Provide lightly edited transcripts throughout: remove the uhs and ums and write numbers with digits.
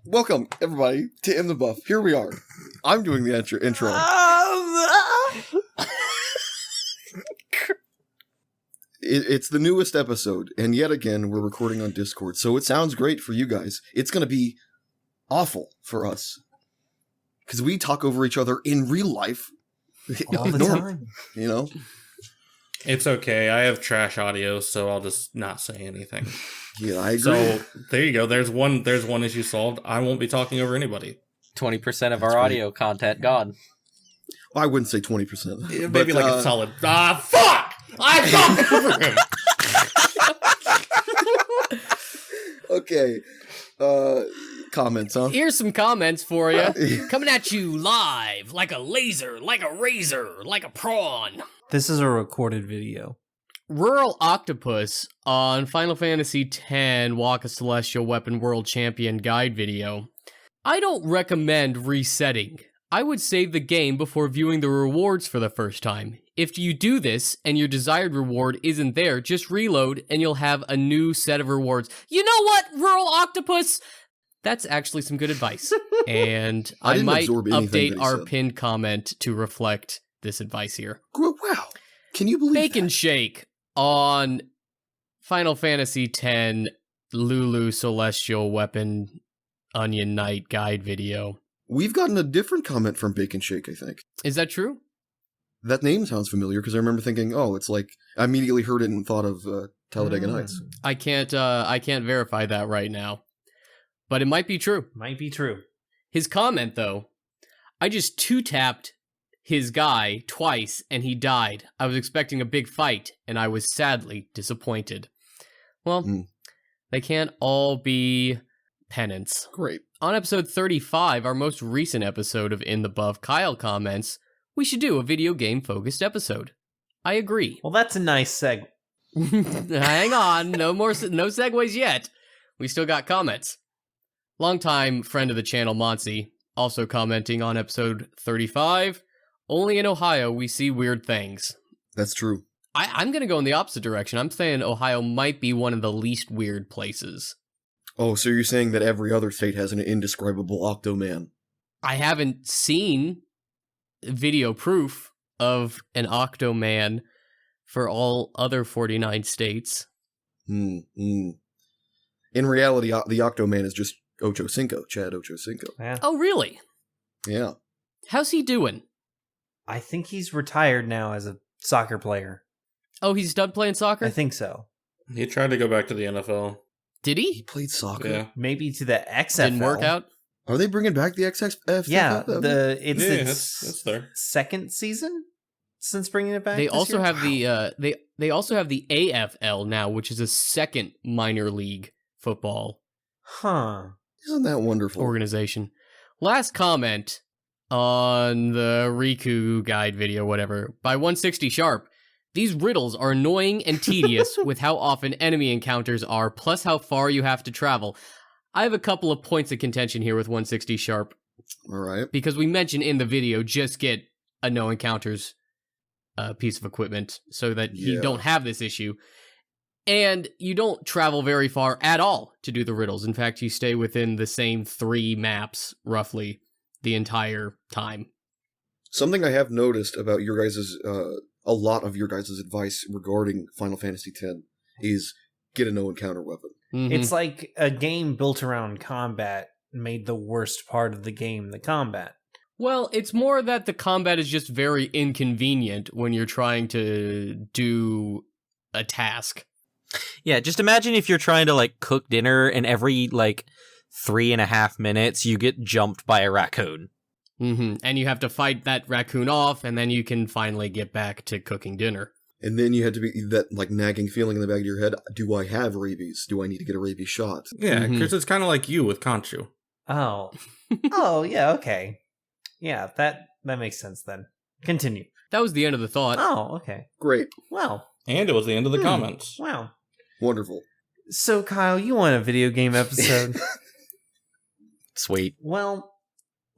Welcome, everybody, to In the Buff. Here we are. I'm doing the intro. It's the newest episode, and yet again, we're recording on Discord, so it sounds great for you guys. It's going to be awful for us, because we talk over each other in real life. All the time. You know? It's okay. I have trash audio, so I'll just not say anything. Yeah, I agree. So there you go. There's one issue solved. I won't be talking over anybody. 20% of our audio content gone. I wouldn't say 20%. Maybe like a solid. Fuck! I talked over him. Okay. Comments, huh? Here's some comments for you. Coming at you live, like a laser, like a razor, like a prawn. This is a recorded video. Rural Octopus on Final Fantasy X Walk a Celestial Weapon World Champion guide video. I don't recommend resetting. I would save the game before viewing the rewards for the first time. If you do this and your desired reward isn't there, just reload and you'll have a new set of rewards. You know what, Rural Octopus? That's actually some good advice. And I might update our pinned comment to reflect this advice here. Wow. Can you believe Bacon Shake on Final Fantasy X Lulu Celestial Weapon Onion Knight guide video. We've gotten a different comment from Bacon Shake, I think. Is that true? That name sounds familiar, because I remember thinking, oh, it's like, I immediately heard it and thought of Talladega Nights. I can't verify that right now. But it might be true. Might be true. His comment, though, I just two-tapped his guy twice and he died. I was expecting a big fight and I was sadly disappointed. Well, they can't all be penance. Great. On episode 35, our most recent episode of In the Buff, Kyle comments, we should do a video game-focused episode. I agree. Well, that's a nice seg. Hang on, no segues yet. We still got comments. Longtime friend of the channel, Monsi, also commenting on episode 35, only in Ohio we see weird things. That's true. I'm going to go in the opposite direction. I'm saying Ohio might be one of the least weird places. Oh, so you're saying that every other state has an indescribable Octoman? I haven't seen video proof of an Octoman for all other 49 states. In reality, the Octoman is just Ocho Cinco, Chad Ocho Cinco. Yeah. Oh, really? Yeah. How's he doing? I think he's retired now as a soccer player. Oh, he's done playing soccer? I think so. He tried to go back to the NFL. Did He he? played soccer? Yeah. Maybe to the XFL. Didn't work out? Are they bringing back the XXF? Yeah, Yeah, it's it's there. second season since bringing it back. They this also year? have they also have the AFL now, which is a second minor league football Isn't that wonderful? organization. Last comment on the Riku guide video, whatever, by 160 Sharp. These riddles are annoying and tedious with how often enemy encounters are, plus how far you have to travel. I have a couple of points of contention here with 160 Sharp, All right. because we mentioned in the video, just get a no encounters piece of equipment so that you don't have this issue. And you don't travel very far at all to do the riddles. In fact, you stay within the same 3 maps, roughly, the entire time. Something I have noticed about your guys' a lot of your guys' advice regarding Final Fantasy X is get a no encounter weapon. Mhm. It's like a game built around combat made the worst part of the game the combat. Well, it's more that the combat is just very inconvenient when you're trying to do a task. Yeah, just imagine if you're trying to, like, cook dinner and every, 3.5 minutes you get jumped by a raccoon. And you have to fight that raccoon off, and then you can finally get back to cooking dinner. And then you had to be that nagging feeling in the back of your head. Do I have rabies? Do I need to get a rabies shot? Yeah, because it's kind of like you with Conchu. Oh. Oh, yeah, okay. Yeah, that makes sense then. Continue. That was the end of the thought. Oh, okay. Great. Wow. And it was the end of the comments. Wow. Wonderful. So, Kyle, you want a video game episode? Sweet. Well,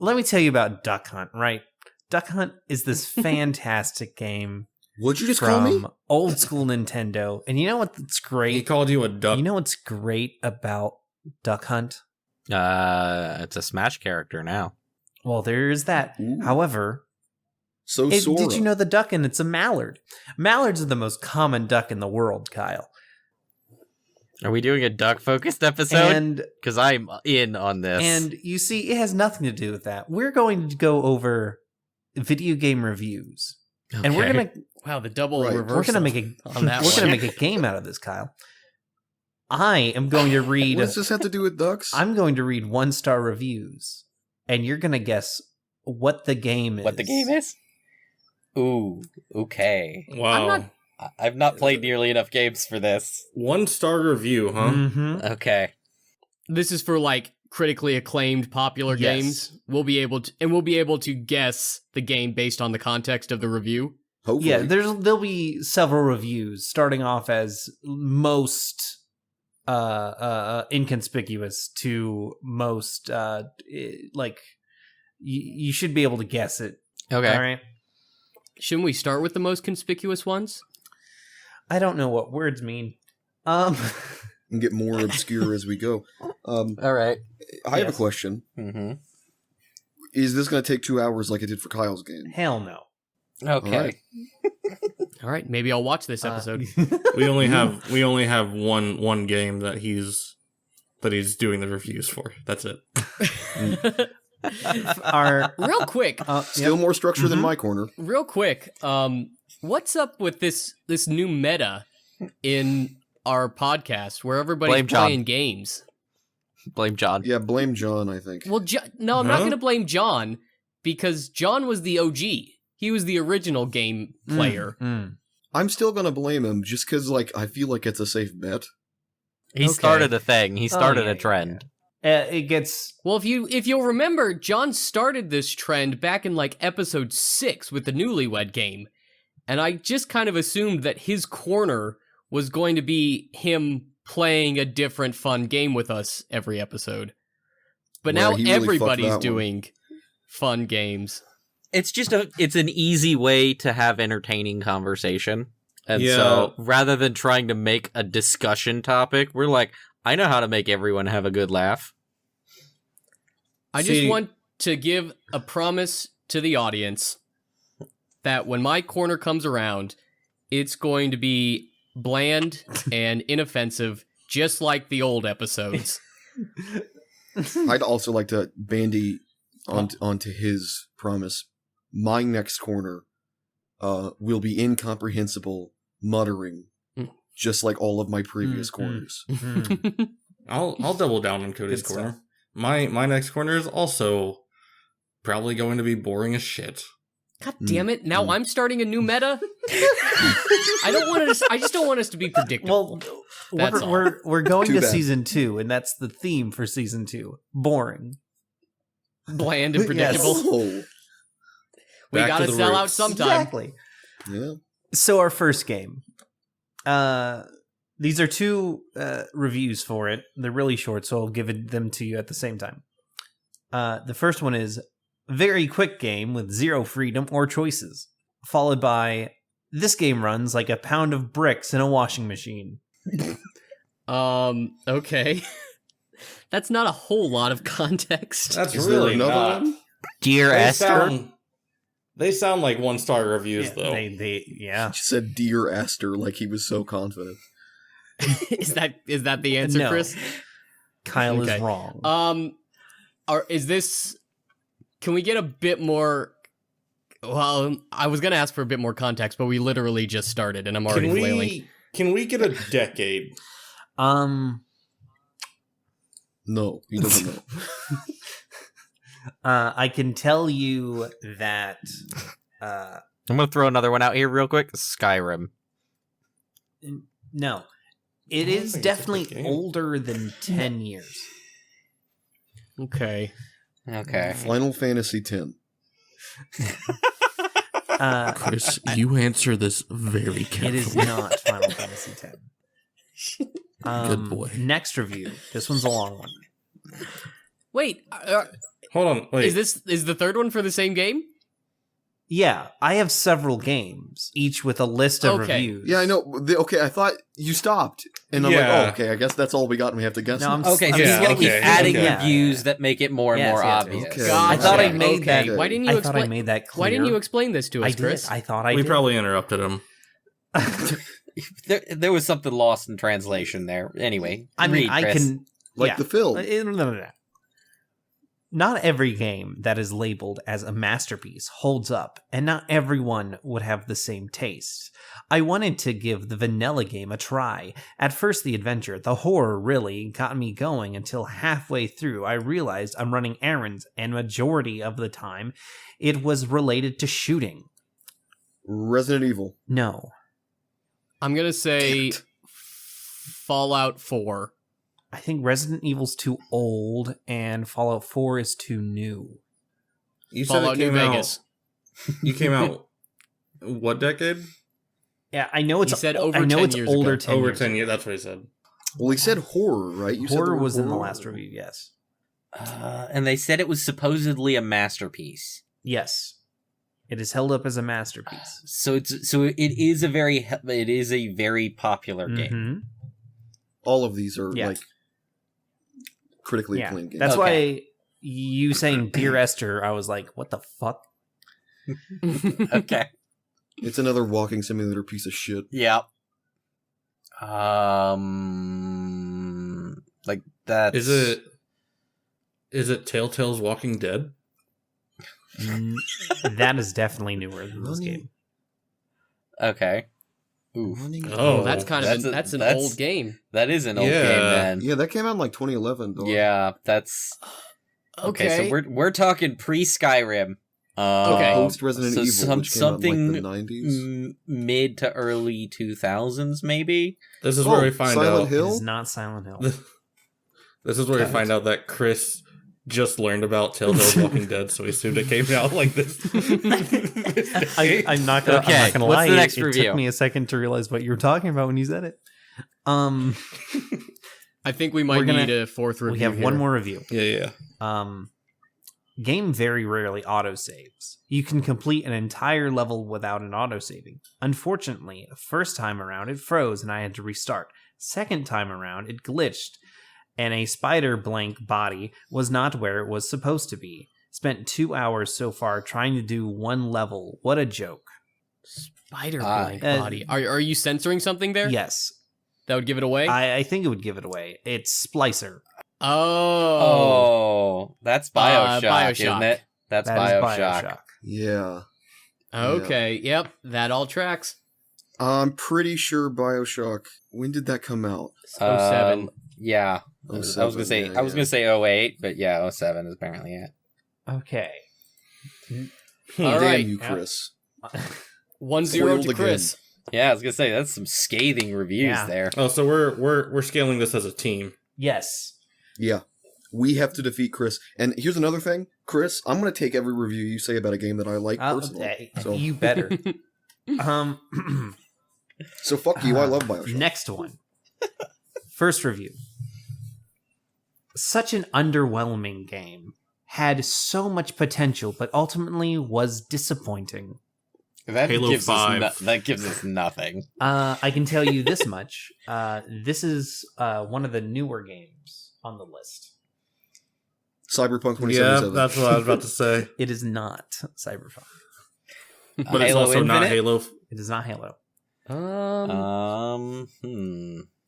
let me tell you about Duck Hunt, right? Duck Hunt is this fantastic game What'd you just call me? from old school Nintendo. And you know what's He great? called you a duck. You know what's great about Duck Hunt? It's a Smash character now. Well, there's that. Ooh. However, So did Sora. you know the duck and it's a mallard? Mallards are the most common duck in the world, Kyle. Are we doing a duck-focused episode? And Because I'm in on this. and you see, it has nothing to do with that. We're going to go over video game reviews, and we're Okay. gonna Wow, the double Right. reversal. we're gonna make a on that we're one. gonna make a game out of this, Kyle. I am going to read. What does this have to do with ducks? I'm going to read 1-star reviews, and you're gonna guess what the game is. What the game is? Ooh, okay. Wow. not- I've not played nearly enough games for this. 1-star review, huh? Mm-hmm. Okay. This is for like critically acclaimed popular Yes. games. We'll be able to guess the game based on the context of the review. Hopefully. Yeah, there'll be several reviews starting off as most inconspicuous to most like you should be able to guess it. Okay. All right. Shouldn't we start with the most conspicuous ones? I don't know what words mean. And get more obscure as we go. All right. I have a Yes. question. Mm-hmm. Is this going to take 2 hours like it did for Kyle's game? Hell no. Okay. Alright. All right, maybe I'll watch this episode. We only have one game that he's doing the reviews for. That's it. Our Real quick, Still more structure than Mhm. my corner. real quick. What's up with this new meta in our podcast where everybody's Blame John. playing games? Blame John. Yeah, blame John, I think. Well, no, I'm not Huh? going to blame John because John was the OG. He was the original game player. Mm. I'm still going to blame him just because, like, I feel like it's a safe bet. He Okay. started a thing. He started yeah, a trend. It gets Well, if you'll remember, John started this trend back in like episode 6 with the Newlywed Game, and I just kind of assumed that his corner was going to be him playing a different fun game with us every episode. But Well, now he really fucked everybody's that one. doing fun games. It's just it's an easy way to have entertaining conversation. And Yeah. so rather than trying to make a discussion topic, we're like, I know how to make everyone have a good laugh. I just See- want to give a promise to the audience that when my corner comes around, it's going to be bland and inoffensive, just like the old episodes. I'd also like to bandy onto his promise. My next corner will be incomprehensible muttering, Mm. just like all of my previous Mm, corners. mm. I'll double down on Cody's Good corner. stuff. My next corner is also probably going to be boring as shit. God damn it! Now I'm starting a new meta. I just don't want us to be predictable. Well, That's all. we're going Too to bad. season 2, and that's the theme for season 2. Boring. Bland and Yes. predictable. Oh, We Back to gotta the sell out roots. sometime. Exactly. yeah. So our first game. These are 2 reviews for it. They're really short, so I'll give them to you at the same time. The first one is very quick game with 0 freedom or choices, followed by this game runs like a pound of bricks in a washing machine. Okay. That's not a whole lot of context. That's Is there really another not. one? Dear They Esther. they sound like 1-star reviews though. Yeah. He said "Dear Esther" like he was so confident. Is that the answer, No. Chris? Kyle Okay. is wrong. Is this? Can we get a bit more? Well, I was gonna ask for a bit more context, but we literally just started, and I'm already flailing. Can we get a decade? No, he doesn't know. I can tell you that I'm going to throw another one out here real quick. Skyrim. no, it I don't is think it's a definitely good game. older than 10 years. Okay. Okay. Final Fantasy X. Chris, you answer this very It is not Final Fantasy X. Good boy. Next review. This one's a long one. Wait. Hold on, wait. Is the third one for the same game? Yeah, I have several games, each with a list of Okay. reviews. Yeah, I know. Okay, I thought you stopped, and I'm like, Yeah. oh, okay. I guess that's all we got, and we have to guess. No, now. I'm Okay, so I'm he's Yeah, gonna keep okay, adding okay. reviews that make it more and Yes, more yes, obvious. okay. I thought I Okay. made that. Why didn't you I thought I explain? made that clear. Why didn't you explain this to us, I did. Chris? I thought I We did. probably interrupted him. There was something lost in translation there. Anyway, I mean, read, I Chris. can. Like yeah. the film. No. Not every game that is labeled as a masterpiece holds up, and not everyone would have the same taste. I wanted to give the vanilla game a try. At first, the adventure, the horror really got me going until halfway through I realized I'm running errands, and majority of the time, it was related to shooting. Resident Evil. No. I'm gonna say Fallout 4. I think Resident Evil's too old, and Fallout 4 is too new. You said Fallout it New came out. Vegas. You came out. What decade? Yeah, I know it's. He said over I know 10 it's years older. ago. 10 Over years 10 ago. years. That's what he said. Well, he said horror, right? You said the Horror word was in the horror? last review. Yes. And they said it was supposedly a masterpiece. Yes. It is held up as a masterpiece. So it is a very popular game. Mhm. All of these are Yeah. like critically Yeah. acclaimed games. That's Okay. why you saying Dear Esther, I was like, what the fuck? Okay. It's another walking simulator piece of shit. Yeah. Like that. Is it Telltale's Walking Dead? That is definitely newer than this game. Okay. Ooh. Oh, That's kind of That's an a- old game. That is an old Yeah. game then. Yeah, that came out in like 2011. Dog. Yeah, that's Okay. So we're talking pre Skyrim. Okay. Post Resident so Evil, which came something out in like the 90s. Mid to early 2000s, maybe. This is where we find Silent out. It Hill? is not Silent Hill. This is where we find out that Chris just learned about Telltale's Walking Dead, so he assumed it came out like this. I'm not gonna. Okay, I'm not gonna what's lie. the next it review? took me a second to realize what you were talking about when you said it. I think we might We're gonna- need a fourth review. We have one here. more review. Yeah. Game very rarely autosaves. You can complete an entire level without an autosaving. Unfortunately, first time around it froze and I had to restart. Second time around it glitched and a spider blank body was not where it was supposed to be. Spent 2 hours so far trying to do one level. What a joke. Spider blank Uh, body. Are you censoring something there? Yes, That would give it away? I think it would give it away. It's Splicer. Oh. That's Bioshock, Bioshock. isn't it? That's That is Bioshock. Yeah. Okay. Yep. That all tracks. I'm pretty sure Bioshock. When did that come out? 07. Yeah. Oh, I was 07, gonna say yeah, yeah. 08, but yeah, 07 is apparently it. Okay. All Damn right. you, yeah. Chris. 1-0 Foiled to again. Chris. Yeah, I was gonna say that's some scathing reviews Yeah. there. Oh, so we're scaling this as a team. Yes. Yeah. We have to defeat Chris. And here's another thing, Chris. I'm going to take every review you say about a game that I like personally. So, You better. so fuck you. I love Bioshock. Next one. First review. Such an underwhelming game. Had so much potential, but ultimately was disappointing. That Halo gives 5. that gives us nothing. I can tell you this much. This is one of the newer games on the list. Cyberpunk Yeah, 2077. that's what I was about to say. It is not Cyberpunk. But it's Halo also not Infinite? Halo. It is not Halo.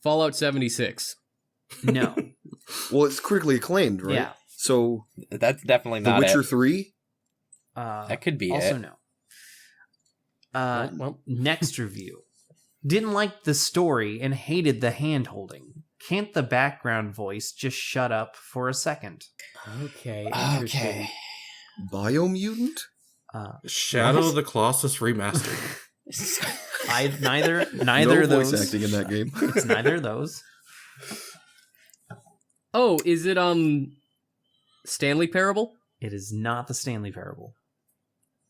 Fallout 76. No. Well, it's critically acclaimed, right? Yeah. So, That's definitely The not Witcher it. 3? That could be also it. no. Well, Next review. Didn't like the story and hated the hand holding. Can't the background voice just shut up for a second? okay. Okay. Biomutant? Shadow of the Colossus remastered. Neither no of voice those. acting in that game. It's neither of those. Oh, is it Stanley Parable? It is not the Stanley Parable.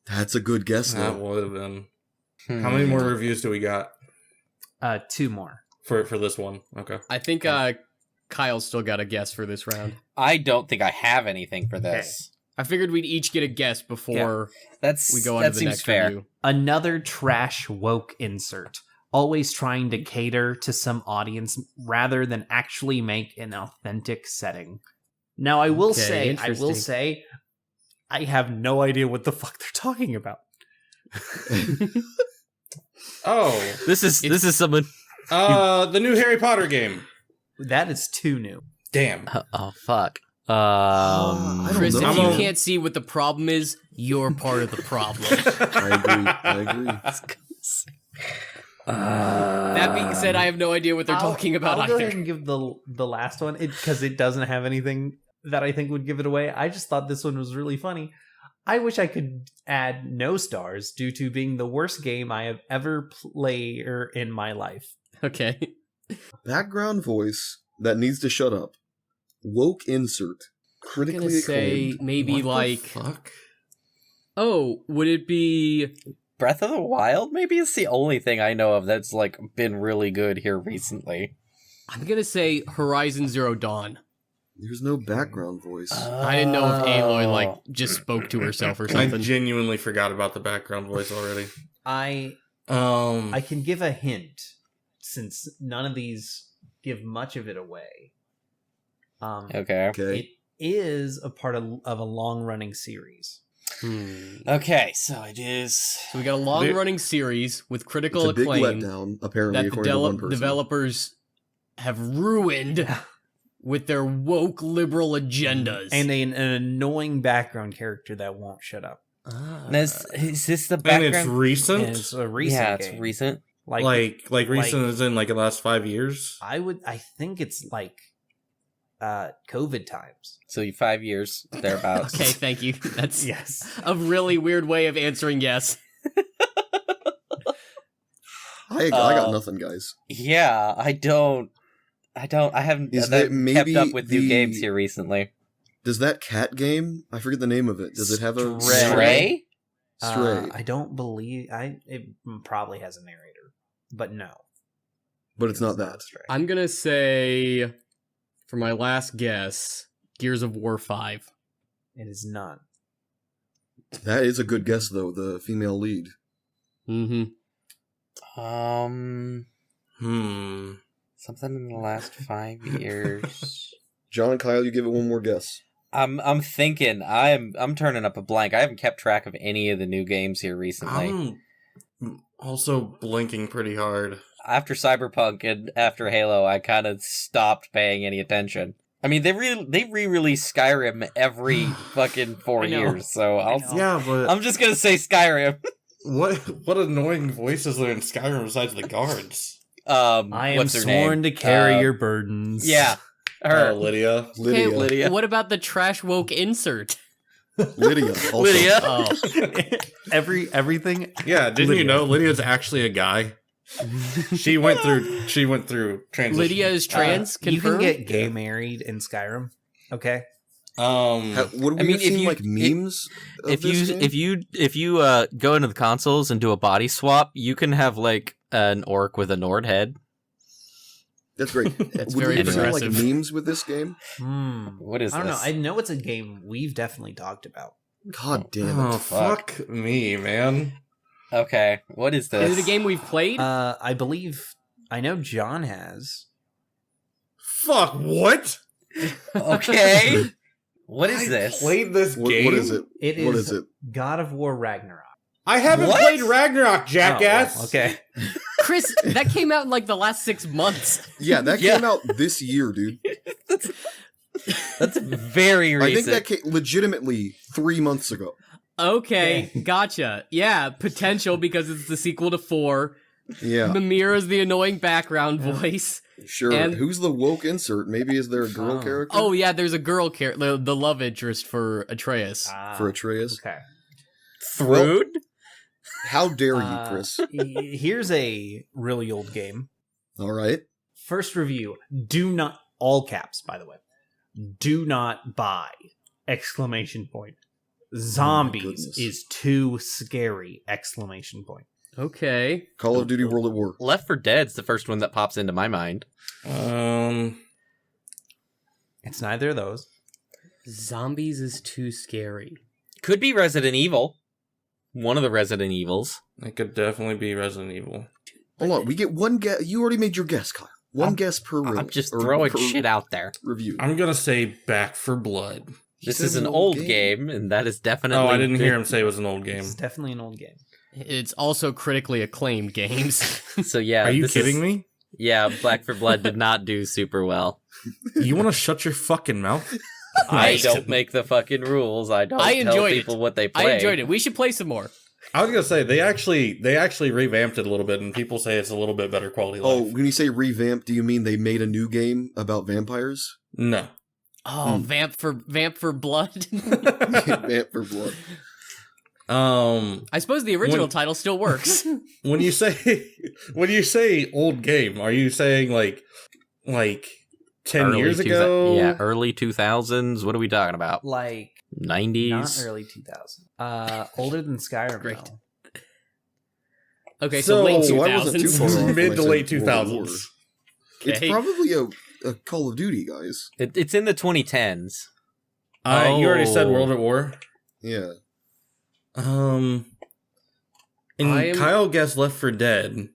That's a good guess, That though. would have been. How many more reviews do we got 2 more. for this one? Okay. I think Kyle's still got a guess for this round. I don't think I have anything for this. I figured we'd each get a guess before we go on to that the seems next fair. review. Another trash woke insert, always trying to cater to some audience rather than actually make an authentic setting. Now, I will interesting. say, I have no idea what the fuck they're talking about. Oh, This is someone. the new Harry Potter game. That is too new. Damn. Oh fuck. I don't Chris, know. if you I'm- can't see what the problem is, you're part of the problem. I agree. That being said, I have no idea what they're talking about I'll go either. ahead and give the last one because it doesn't have anything that I think would give it away. I just thought this one was really funny. I wish I could add no stars due to being the worst game I have ever played in my life. Okay. Background voice that needs to shut up. Woke insert. I'm Critically gonna say acclaimed. maybe What the like, fuck? oh, would it be? Breath of the Wild maybe it's the only thing I know of that's like been really good here recently. I'm gonna say Horizon Zero Dawn. There's no background voice. I didn't know if Aloy like just spoke to herself or I something. genuinely forgot about the background voice already. I can give a hint since none of these give much of it away. Okay. Okay. It is a part of a long-running series. Okay, so it is. So we got a long-running series with It's critical a big acclaim letdown, apparently, that the according to one person. developers have ruined with their woke liberal agendas. And an annoying background character that won't shut up. Is this the And background? it's recent. And it's a recent yeah, it's game. recent. Like recent as in like the last 5 years. I think it's like COVID times. So 5 years thereabouts. Okay, thank you. That's Yes. a really weird way of answering yes. I got nothing, guys. Yeah, I haven't Is kept that maybe up with new the- games here recently. Does that cat game? I forget the name of it. Does it have a Stray? Stray. I don't believe it probably has a narrator, but no. But it's not that. Stray. I'm gonna say, for my last guess, Gears of War 5. It is not. That is a good guess, though. The female lead. Mm-hmm. Something in the last 5 years. John and Kyle, you give it one more guess. I'm thinking. I'm turning up a blank. I haven't kept track of any of the new games here recently. I'm also blinking pretty hard. After Cyberpunk and after Halo, I kind of stopped paying any attention. I mean, they re-release Skyrim every fucking 4 I know. years, so I know. Yeah, but I'm just gonna say Skyrim. what annoying voice is there in Skyrim besides the guards? I am what's her sworn name? to carry your burdens. Yeah, her. Lydia. Lydia. Okay, Lydia. what about the trash woke insert? Lydia. Also. Lydia. Oh, everything. Yeah, didn't Lydia. you know Lydia's actually a guy? She went through transition. Lydia is trans. You can confirmed? get gay married in Skyrim. Okay. Would we I mean, have if seen you- like memes? Of If this you game? if you go into the consoles and do a body swap, you can have like an orc with a Nord head. That's great. That's Would very we have seen like progressive. memes with this game? What is I don't know. this? I know it's a game we've definitely talked about. God damn Oh it! fuck me, man! Okay, what is this? Is it a game we've played? I believe I know John has. Fuck what? Okay. What is I this? Played this What, game. what is it? It is What is it? God of War Ragnarok. I haven't What? played Ragnarok, jackass. Oh, well, okay. Chris, that came out in like the last 6 months. Yeah, that Yeah. came out this year, dude. That's very I think recent. that came legitimately 3 months ago. Okay, gotcha. Yeah, potential because it's the sequel to 4. Yeah, Mimir is the annoying background voice. sure. And- Who's the woke insert? Maybe is there a girl Oh. character? Oh yeah, there's a girl character, the love interest for Atreus. for Atreus. Okay. Thrud? How dare you, Chris? Here's a really old game. All right. First review. Do not, all caps, by the way. Do not buy! Exclamation point. Zombies goodness. is too scary! Exclamation point. Okay. Call of Duty World at War. Left 4 Dead's the first one that pops into my mind. It's neither of those. Zombies is too scary. Could be Resident Evil. One of the Resident Evils. It could definitely be Resident Evil. Hold on, we get one guess. You already made your guess, Kyle. One guess per room. I'm just throwing per shit out there. review. I'm gonna say Back for Blood. This is an old game, and that is definitely. Oh, I didn't hear him say it was an old game. It's definitely an old game. It's also critically acclaimed games. So yeah, Are you this kidding is- me? Yeah, Black for Blood did not do super well. You want to shut your fucking mouth? I don't make the fucking rules. I don't I tell enjoyed people it. what they play. I enjoyed it. We should play some more. I was gonna say they actually revamped it a little bit, and people say it's a little bit better quality Oh, life. when you say revamp, do you mean they made a new game about vampires? No. Oh, Vamp for Blood. Vamp for blood. I suppose the original When- title still works. When you say old game, are you saying like 10 Early years 2000 ago? Yeah, early 2000s. What are we talking about? Like 90s? not early 2000. Older than Skyrim. Great. though. Okay, so So- late So I wasn't too 2000s. far off. Mid when to I said late World at 2000s. War. It's Okay. probably a Call of Duty, guys. It's in the 2010s. You already said Oh. World at War. Yeah. And Kyle guessed Left 4 Dead.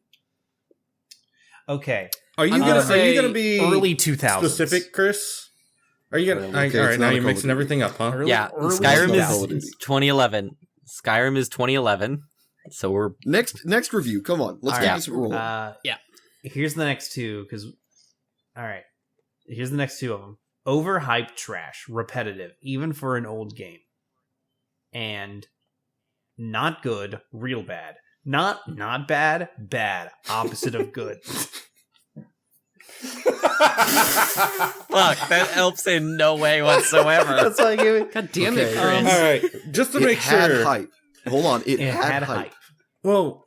Okay. Are you I'm gonna gonna are you say gonna be early 2000s. specific, Chris? Are you gonna? Okay, all it's right, now not a you're Call of mixing Duty. everything up, huh? Early- Yeah, early Skyrim Call of is Duty. 2011. Skyrim is 2011. So we're Next review. Come on, let's All get right. this rolling. Yeah. Here's the next two, because... All right. Here's the next two of them. Overhyped trash. Repetitive. Even for an old game. And not good. Real bad. Not bad. Bad. Opposite of good. fuck. That helps in no way whatsoever. That's why I gave it. God damn Okay. it, Chris. All right, just to it make had sure. hype. Hold on, it, It had, had hype. hype. Well,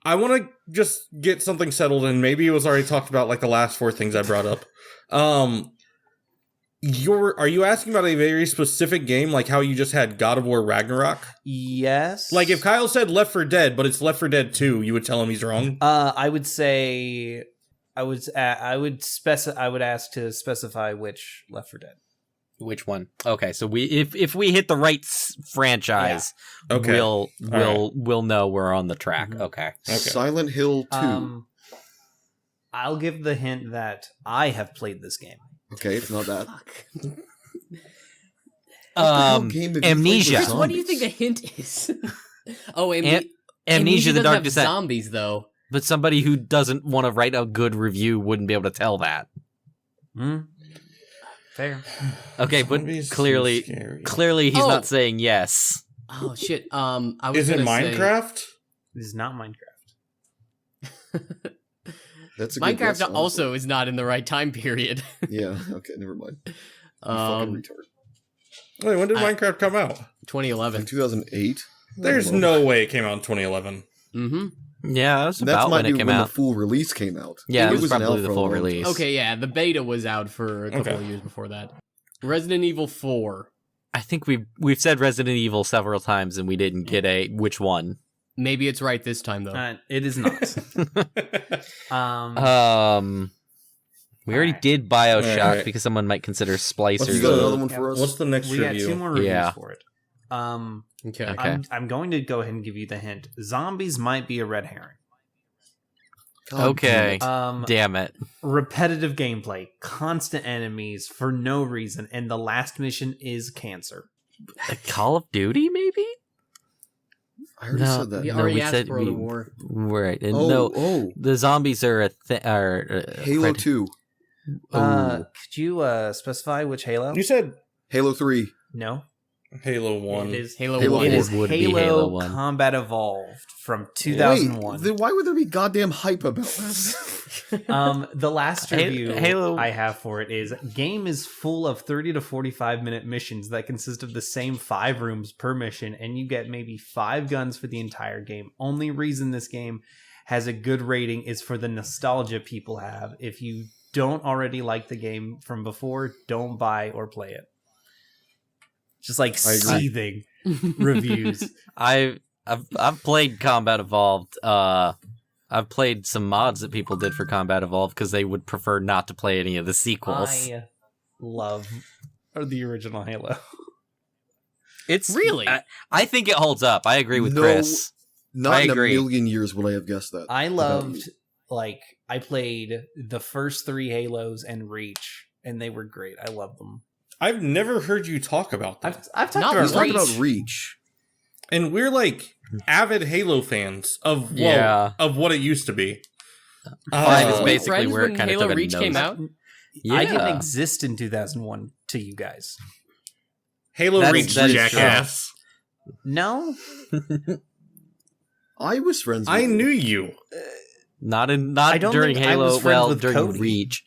I want to just get something settled, and maybe it was already talked about, like the last four things I brought up. Are you asking about a very specific game, like how you just had God of War Ragnarok? Yes. Like if Kyle said Left 4 Dead, but it's Left 4 Dead 2, you would tell him he's wrong. I would say, I would ask to specify which Left 4 Dead. Which one? Okay, so if we hit the right franchise, Okay. we'll know we're on the track. Mhm. Okay. Silent Hill 2. I'll give the hint that I have played this game. Okay, it's not that. Amnesia. Chris, what do you think the hint is? Oh, Amnesia: The doesn't Dark have Descent. zombies, though. But somebody who doesn't want to write a good review wouldn't be able to tell that. Fair. Okay, but Zombies clearly seem scary. he's Oh. not saying yes. Oh shit. I was Is it gonna say- Minecraft? This is not Minecraft. That's a good Minecraft guess, also is not in the right time period. honestly. Yeah, okay, never mind. You fucking retard. Wait, when did I- Minecraft come out? 2011. In 2008? There's no way it came out in 2011. Mm-hmm. Yeah, that was That's about might when be it came when the out. full release came out. Yeah, it was in out probably the for a full long time. release. Okay, yeah, the beta was out for a couple Okay. of years before that. Resident Evil 4. I think we've said Resident Evil several times and we didn't get a which one. Maybe it's right this time, though. It is not. We already Alright. did BioShock Alright. because someone might consider Let's Splicers. go So- another one for us. What's the next We got review? 2 more reviews Yeah. for it. Okay. Okay. I'm going to go ahead and give you the hint. Zombies might be a red herring. God Okay. damn it. Damn it. Repetitive gameplay, constant enemies for no reason, and the last mission is cancer. Call of Duty, maybe? I already No, said that. We No, already we asked said for the we- war. Right. And Oh, no, the zombies are Halo 2. Could you specify which Halo? You said Halo 3. No. Halo 1. It is Halo Halo 1. It is would be Halo, Halo 1. Combat Evolved from 2001. Wait, then why would there be goddamn hype about this? The last Halo- review Halo- I have for it is game is full of 30 to 45 minute missions that consist of the same 5 rooms per mission, and you get maybe 5 guns for the entire game. Only reason this game has a good rating is for the nostalgia people have. If you don't already like the game from before, don't buy or play it. Just like I agree. seething reviews. I've played Combat Evolved. I've played some mods that people did for Combat Evolved because they would prefer not to play any of the sequels. I love or the original Halo. It's Really? I think it holds up. I agree with No, Chris. Not I in agree. a million years would I have guessed that. I about loved, you. like, I played the first 3 Halos and Reach, and they were great. I love them. I've never heard you talk about that. I've talked Not about He's talking Reach. about Reach. And we're like avid Halo fans of Yeah. of what it used to be. Five is Were we basically friends where it when kinda Halo took a Reach came nose. out? I didn't Yeah. exist in 2001 to you guys. Halo That's- Reach, that is jackass. No? I was friends with I him. knew you. Not I don't during think I Halo. was friends Well, with during Cody. Reach.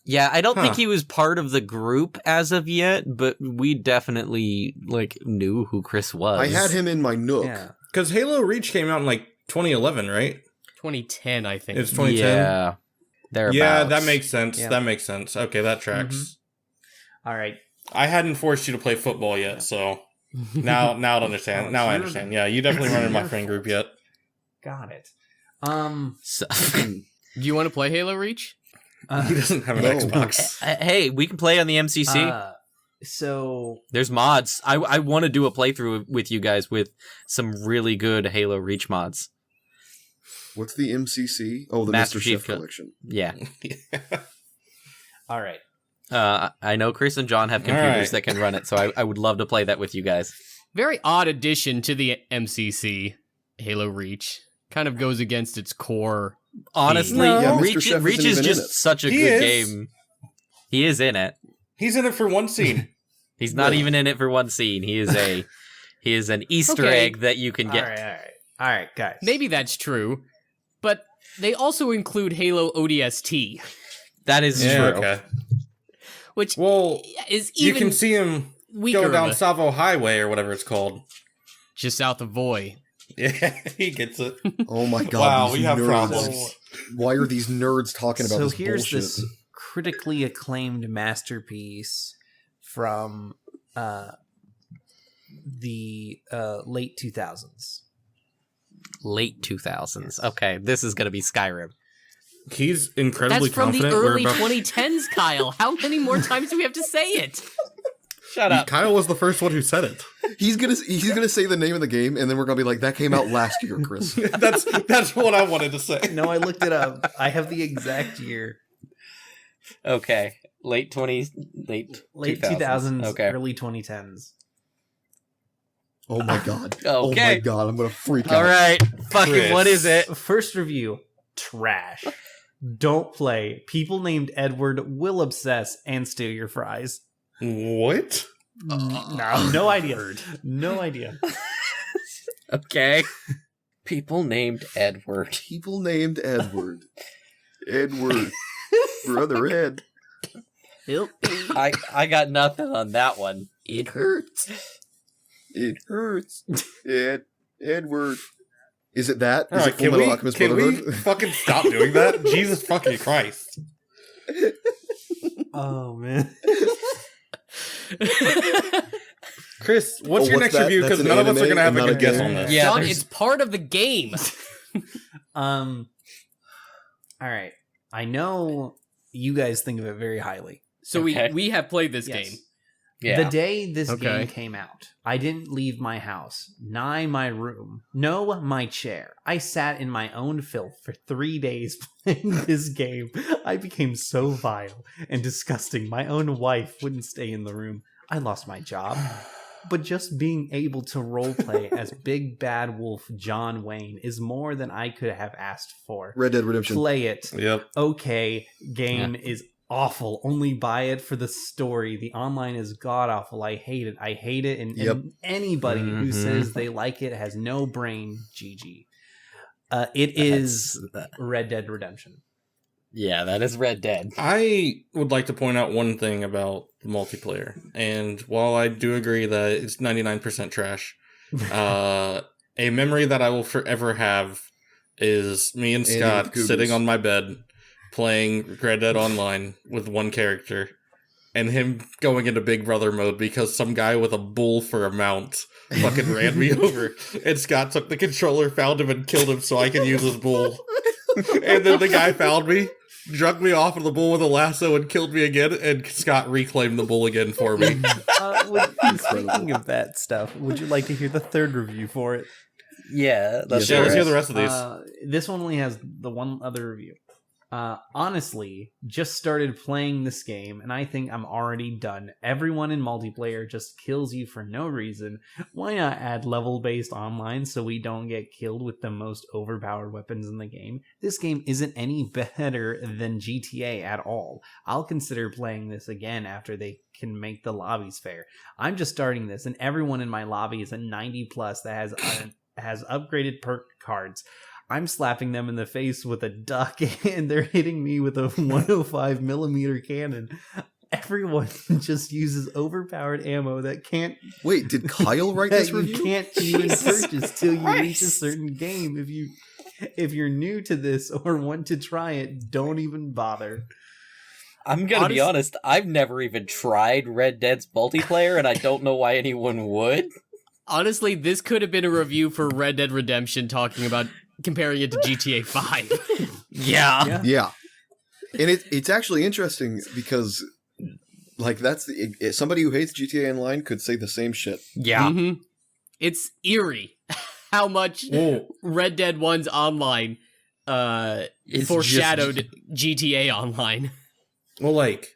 Yeah, I don't think Huh. he was part of the group as of yet, but we definitely like knew who Chris was. I had him in my Nook. Yeah. Because Halo Reach came out in like 2011, right? 2010, I think. It's 2010. Yeah, thereabouts. Yeah, that makes sense. Yeah. That makes sense. Okay, that tracks. All right. I hadn't forced you to play football yet, so now I understand. Now I understand. Yeah, you definitely weren't in my friend group yet. Got it. So, Do you want to play Halo Reach? He doesn't have an No. Xbox. hey, we can play on the MCC. So There's mods. I want to do a playthrough with you guys with some really good Halo Reach mods. What's the MCC? Oh, the Master Mr. Chief Chief Co- collection. Yeah. all right. I know Chris and John have All computers right. that can run it, so I would love to play that with you guys. Very odd addition to the MCC, Halo Reach. Kind of goes against its core. Honestly, No. Yeah, Mr. Reach, Chef Reach isn't is even in just it. such a He good is. game. He is in it. He's in it for one scene. He's not Yeah. even in it for one scene. He is an Easter Okay. egg that you can get. All right, guys. Maybe that's true, but they also include Halo ODST, That is Yeah, true. okay. which Well, is you even can see him weaker. go of down a- Savo Highway or whatever it's called. just south of Voy. Yeah, he gets it. Oh my god. Wow, these we have nerds. problems. Why are these nerds talking about So this here's bullshit? this critically acclaimed masterpiece from the late 2000s. Late 2000s. Okay, this is going to be Skyrim. He's incredibly That's from the confident. early 2010s, Kyle. How many more times do we have to say it? Shut up. Kyle was the first one who said it. He's gonna say the name of the game, and then we're gonna be like, "That came out last year, Chris." That's what I wanted to say. No, I looked it up. I have the exact year. Okay. Late 2000s, Okay. early 2010s. Oh my god. Oh my Okay. god, I'm gonna freak All out. right. Fucking Chris. what is it? First review, trash. Don't play. People named Edward will obsess and steal your fries. What? No idea. No idea. Okay. People named Edward. People named Edward. Edward. Brother Ed. I got nothing on that one. It hurts. It hurts. Edward. Is it that? All Is right, it Full Metal Alchemist can we Brotherhood? fucking stop doing that? Jesus fucking Christ. Oh man. Chris, what's Oh, your what's next that? review? That's Because an none of us are anime going to have and a not good a guess game? on this. Yeah, John, there's- it's part of the game. All right. I know you guys think of it very highly. So Okay. we have played this Yes. game. Yeah. The day this Okay. game came out, I didn't leave my house, nigh my room, no my chair. I sat in my own filth for 3 days playing this game. I became so vile and disgusting. My own wife wouldn't stay in the room. I lost my job. But just being able to roleplay as Big Bad Wolf John Wayne is more than I could have asked for. Red Dead Redemption. Play it. Yep. Okay, game is awful. Only buy it for the story. The online is god awful. I hate it. I hate it. And, Yep. and anybody who Mhm. says they like it has no brain. GG. It is Red Dead Redemption. Yeah, that is Red Dead. I would like to point out one thing about the multiplayer. And while I do agree that it's 99% trash, a memory that I will forever have is me and Andy Scott with Cougars. sitting on my bed playing Red Dead Online with one character and him going into Big Brother mode because some guy with a bull for a mount fucking ran me over. And Scott took the controller, found him, and killed him so I could use his bull. And then the guy found me drug me off of the bull with a lasso and killed me again, and Scott reclaimed the bull again for me. Speaking of that stuff, would you like to hear the third review for it? Yeah, Let's hear the rest of these. This one only has the one other review. Honestly, just started playing this game, and I think I'm already done. Everyone in multiplayer just kills you for no reason. Why not add level-based online so we don't get killed with the most overpowered weapons in the game? This game isn't any better than GTA at all. I'll consider playing this again after they can make the lobbies fair. I'm just starting this, and everyone in my lobby is a 90 plus that has upgraded perk cards. I'm slapping them in the face with a duck, and they're hitting me with a 105 millimeter cannon. Everyone just uses overpowered ammo that can't. Wait, did Kyle write this review? You can't even purchase till you reach a certain game. If you're new to this or want to try it, don't even bother. I'm gonna be honest, I've never even tried Red Dead's multiplayer, and I don't know why anyone would. Honestly, this could have been a review for Red Dead Redemption talking about comparing it to GTA 5. Yeah. And it's actually interesting because, like, that's somebody who hates GTA Online could say the same shit. Yeah. Mm-hmm. It's eerie how much Red Dead 1's online foreshadowed GTA Online. Well, like,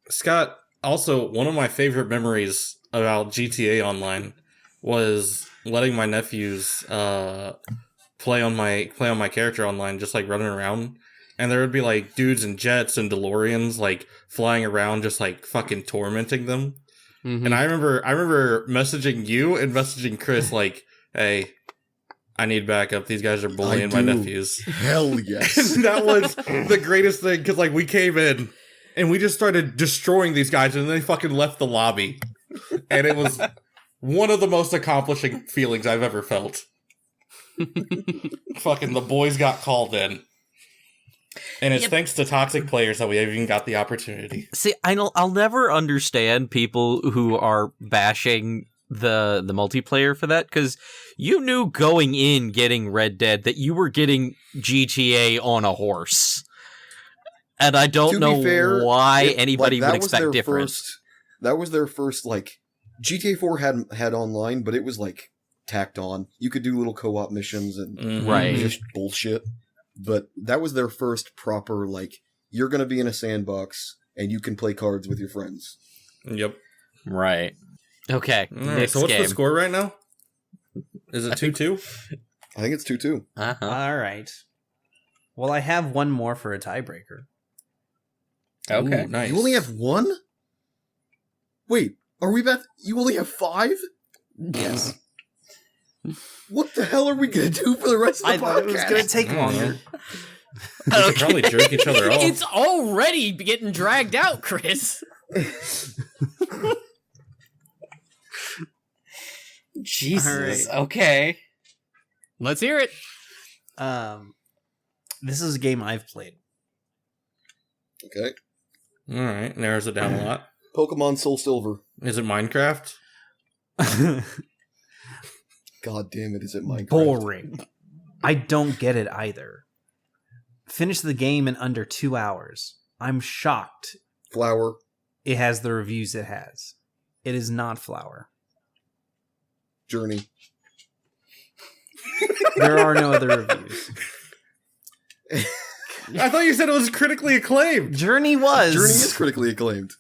Scott, also, one of my favorite memories about GTA Online was letting my nephews play on my character online, just like running around, and there would be like dudes in jets and DeLoreans like flying around, just like fucking tormenting them. Mm-hmm. And I remember messaging you and messaging Chris like, "Hey, I need backup. These guys are bullying my nephews." Hell yes. And that was the greatest thing, because like we came in and we just started destroying these guys, and they fucking left the lobby, and it was one of the most accomplishing feelings I've ever felt. Fucking the boys got called in. And it's thanks to toxic players that we even got the opportunity. See, I'll never understand people who are bashing the multiplayer for that, because you knew going in getting Red Dead that you were getting GTA on a horse. And I don't know why anybody would expect different. That was their first, like, GTA 4 had online, but it was like tacked on. You could do little co-op missions and just bullshit. But that was their first proper, like, you're going to be in a sandbox and you can play cards with your friends. Yep. Right. Okay. Right, so what's the score right now? Is it 2-2? I think it's 2-2. Uh-huh. All right. Well, I have one more for a tiebreaker. Okay. Ooh, nice. You only have one? Wait, are we about... You only have 5? Yes. What the hell are we going to do for the rest of the podcast? I thought it was going to take longer. We should probably jerk each other off. It's already getting dragged out, Chris. Jesus. Right. Okay. Let's hear it. This is a game I've played. Okay. All right. Narrows it down a lot. Pokemon Soul Silver. Is it Minecraft? God damn it, is it Minecraft? Boring. I don't get it either. Finished the game in under 2 hours. I'm shocked. Flower. It has the reviews it has. It is not Flower. Journey. There are no other reviews. I thought you said it was critically acclaimed. Journey was. Journey is critically acclaimed.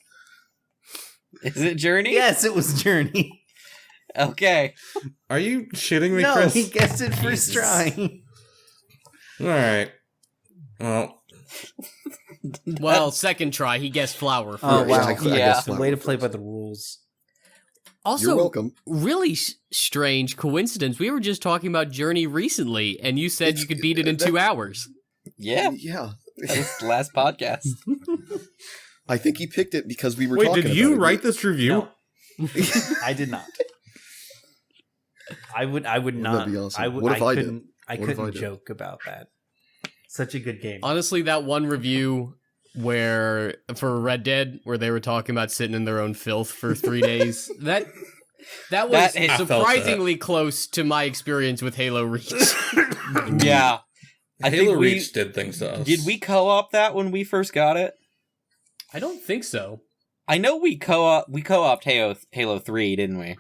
Is it Journey? Yes, it was Journey. Okay. Are you shitting me, no, Chris? he guessed it first try. All right. Well, second try, he guessed Flower first. Oh, wow. I Yeah. guess The Flower way to play by first. the rules. Also, You're welcome. really strange coincidence. We were just talking about Journey recently, and you said you could beat it in 2 hours. Yeah. Yeah. That was the last podcast. I think he picked it because we were Wait, talking did about you it. write this review? No. I did not. I would not. That'd be awesome. What if I did? I What if I couldn't did? joke about that. Such a good game. Honestly, that one review where for Red Dead, where they were talking about sitting in their own filth for 3 days, that was I surprisingly close to my experience with Halo Reach. Yeah. I Halo think we Reach did things to us. did. We co-op that when we first got it. I don't think so. I know we co-opted Halo 3, didn't we?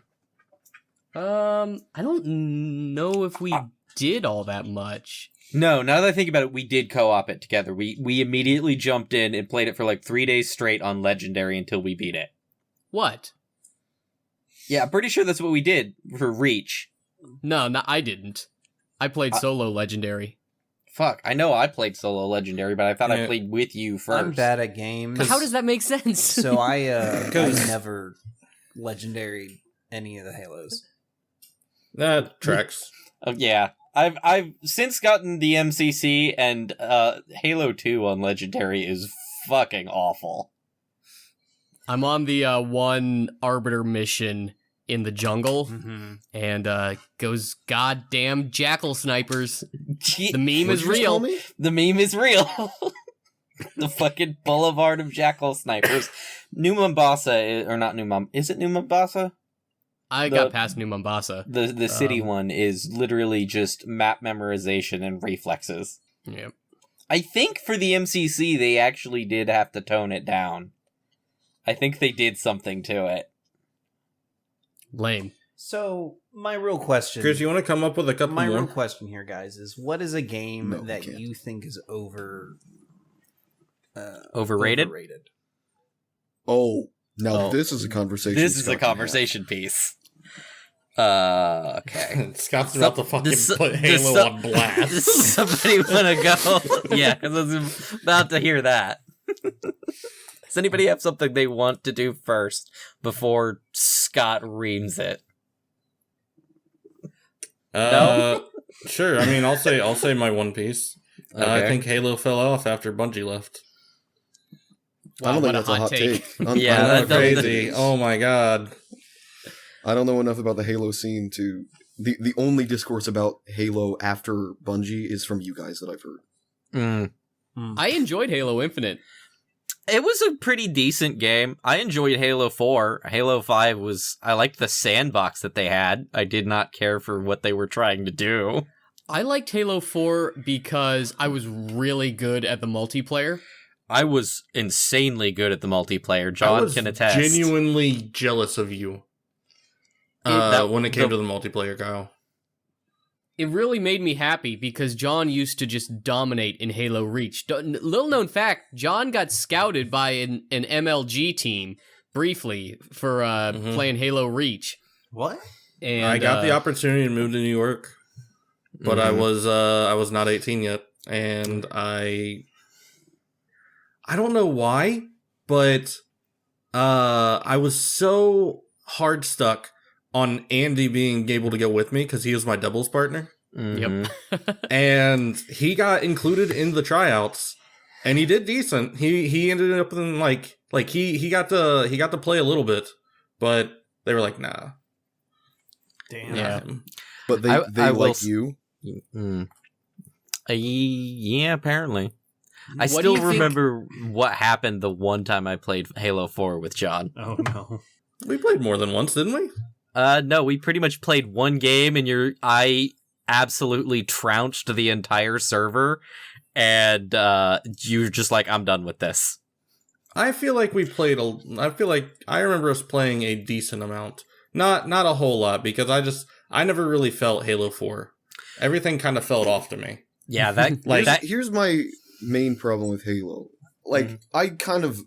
I don't know if we did all that much. No, now that I think about it, we did co-op it together. We immediately jumped in and played it for like 3 days straight on Legendary until we beat it. What? Yeah, I'm pretty sure that's what we did for Reach. No, I didn't. I played solo Legendary. Fuck, I know I played solo Legendary, but I thought I Yeah. played with you first. I'm bad at games. How does that make sense? So I 'Cause- never legendary any of the Halos. That tracks. Yeah, I've since gotten the MCC, and Halo 2 on Legendary is fucking awful. I'm on the one Arbiter mission in the jungle, Mm-hmm. and goes goddamn jackal snipers. The The meme What'd is you just call real. me? meme is real. The fucking boulevard of jackal snipers. New Mombasa, or not New Mombasa, is it New Mombasa? I got past New Mombasa. The city one is literally just map memorization and reflexes. Yep. I think for the MCC, they actually did have to tone it down. I think they did something to it. Lame. So my real question, Chris, you want to come up with a couple my more? real question here, guys, is what is a game No, we that can't. you think is Overrated? Overrated. Oh, now Oh. this is a conversation. This is Scott a can have. conversation piece. Okay. Scott's about to fucking Does- put does Halo some- on blast. Does somebody want to go? Yeah, because I was about to hear that. Does anybody have something they want to do first before Scott reams it? Sure. I mean, I'll say my one piece. I Okay. think Halo fell off after Bungie left. I don't Wow, think what that's a hot take. Yeah, I that don't know. Crazy. Oh my god. I don't know enough about the Halo scene to. The only discourse about Halo after Bungie is from you guys that I've heard. I enjoyed Halo Infinite. It was a pretty decent game. I enjoyed Halo 4. Halo 5 was... I liked the sandbox that they had. I did not care for what they were trying to do. I liked Halo 4 because I was really good at the multiplayer. I was insanely good at the multiplayer. I John was can attest. genuinely jealous of you when it came to the multiplayer, Kyle. It really made me happy because John used to just dominate in Halo Reach. Little known fact, John got scouted by an MLG team briefly for playing Halo Reach. What? And I got the opportunity to move to New York, but I was not 18 yet, and I don't know why, but I was so hard stuck on Andy being able to go with me because he was my doubles partner, Mhm. and he got included in the tryouts, and he did decent. He ended up in like he got to play a little bit, but they were like, nah. Damn. Yeah. But they I will like s- you. Mm. Yeah, apparently. I What do still you think- remember what happened the one time I played Halo 4 with John. Oh no. We played more than once, didn't we? No, we pretty much played one game, and I absolutely trounced the entire server, and you were just like, I'm done with this. I feel like we played I feel like I remember us playing a decent amount. Not a whole lot, because I never really felt Halo 4. Everything kind of felt off to me. Yeah, that Like- that Here's my main problem with Halo. Like, Mm-hmm.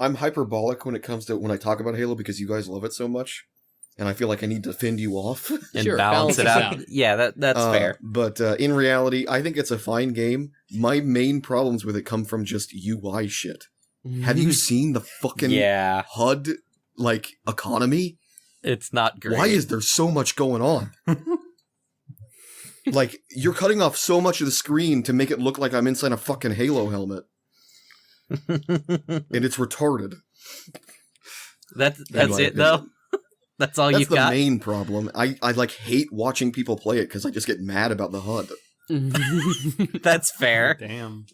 I'm hyperbolic when it comes to when I talk about Halo because you guys love it so much, and I feel like I need to fend you off. and Sure, balance it balance out. it out. Yeah, that's fair. But in reality, I think it's a fine game. My main problems with it come from just UI shit. Have you seen the fucking Yeah, HUD economy? it's not great. Why is there so much going on? Like, you're cutting off so much of the screen to make it look like I'm inside a fucking Halo helmet, and it's retarded. that's my it opinion. though? That's all That's you've the got? main problem. I hate watching people play it because I just get mad about the HUD. That's fair. Damn.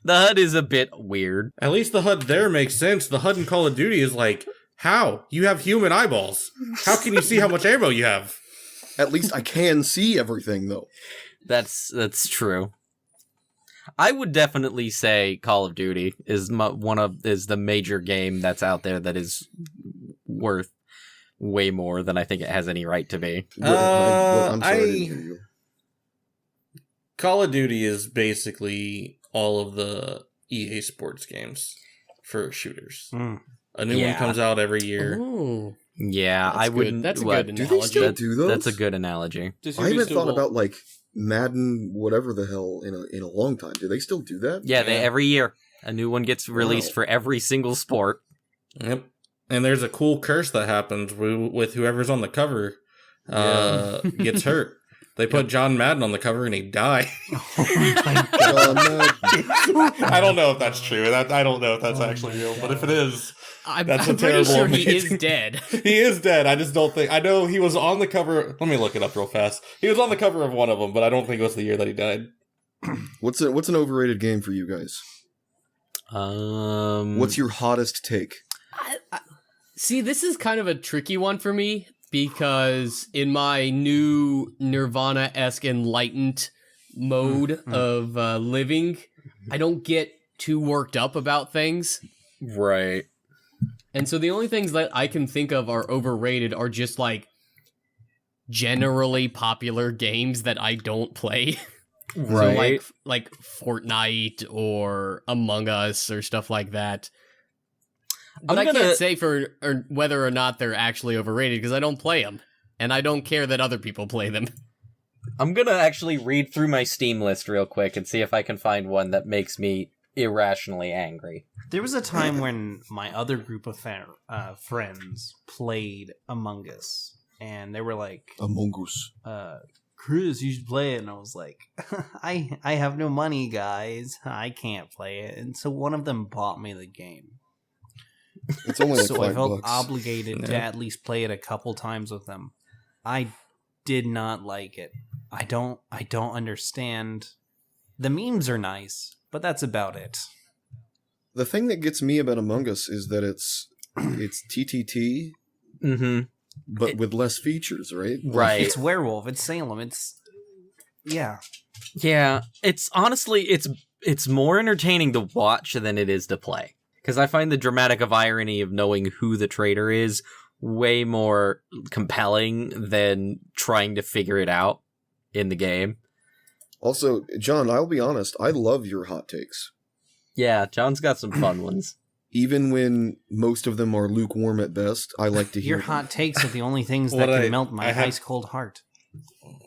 The HUD is a bit weird. At least the HUD there makes sense. The HUD in Call of Duty is like, how? You have human eyeballs. How can you see how much ammo you have? At least I can see everything, though. That's true. I would definitely say Call of Duty is is the major game that's out there that is worth way more than I think it has any right to be. I'm sorry, I didn't hear you. Call of Duty is basically all of the EA Sports games for shooters. A new one comes out every year. Ooh. Yeah, That's I good. wouldn't. That's a what- good Do they analogy. still do those? That's a good analogy. I haven't thought about like Madden, whatever the hell, in a long time. Do they still do that? Yeah, every year a new one gets released Wow. for every single sport. Yep. And there's a cool curse that happens with whoever's on the cover gets hurt. They put John Madden on the cover and he died. I don't know if that's true. I don't know if that's actually real, but if it is, I'm That's a pretty terrible sure he amazing- is dead. he is dead. I just don't think. I know he was on the cover. Let me look it up real fast. He was on the cover of one of them, but I don't think it was the year that he died. What's an overrated game for you guys? What's your hottest take? See, this is kind of a tricky one for me because in my new Nirvana-esque enlightened mode of living, I don't get too worked up about things. right? And so the only things that I can think of are overrated are just like generally popular games that I don't play. Right. So like Fortnite or Among Us or stuff like that. But I can't say whether or not they're actually overrated because I don't play them. And I don't care that other people play them. I'm gonna actually read through my Steam list real quick and see if I can find one that makes me irrationally angry. There was a time when my other group of friends played Among Us, and they were like, Among Us. Chris, you should play it. And I was like, I have no money, guys. I can't play it. And so one of them bought me the game. It's only like So I felt $5. obligated to at least play it a couple times with them. I did not like it. I don't understand. The memes are nice, but that's about it. The thing that gets me about Among Us is that it's TTT, Mm-hmm. but with less features, right? Right. It's Werewolf. It's Salem. Yeah. Yeah, it's honestly it's more entertaining to watch than it is to play. Because I find the dramatic of irony of knowing who the traitor is way more compelling than trying to figure it out in the game. Also, John, I'll be honest, I love your hot takes. Yeah, John's got some fun ones. Even when most of them are lukewarm at best, I like to hear Your them. hot takes are the only things that What can I- melt my I have- ice cold heart.